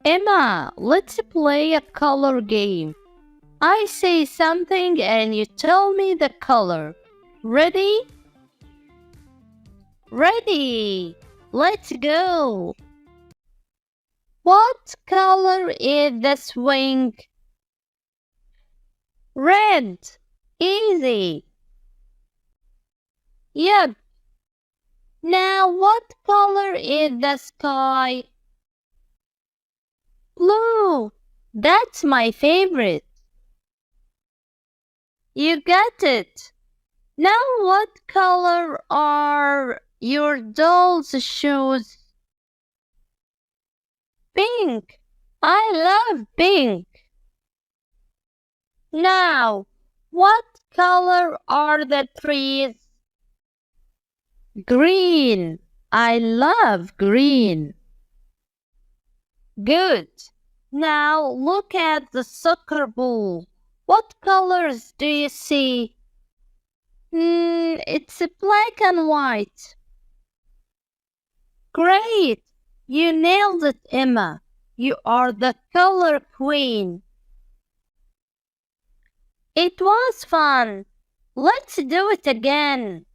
Emma, let's play a color game. I say something and you tell me the color. Ready? Ready! Let's go! What color is the swing? Red. Easy. Yep. Now what color is the sky? Blue. That's my favorite. You got it. Now what color are your doll's shoes? Pink. I love pink. Now, what color are the trees? Green. I love green. Good. Now look at the soccer ball. What colors do you see? It's black and white. Great! You nailed it, Emma. You are the color queen. It was fun. Let's do it again.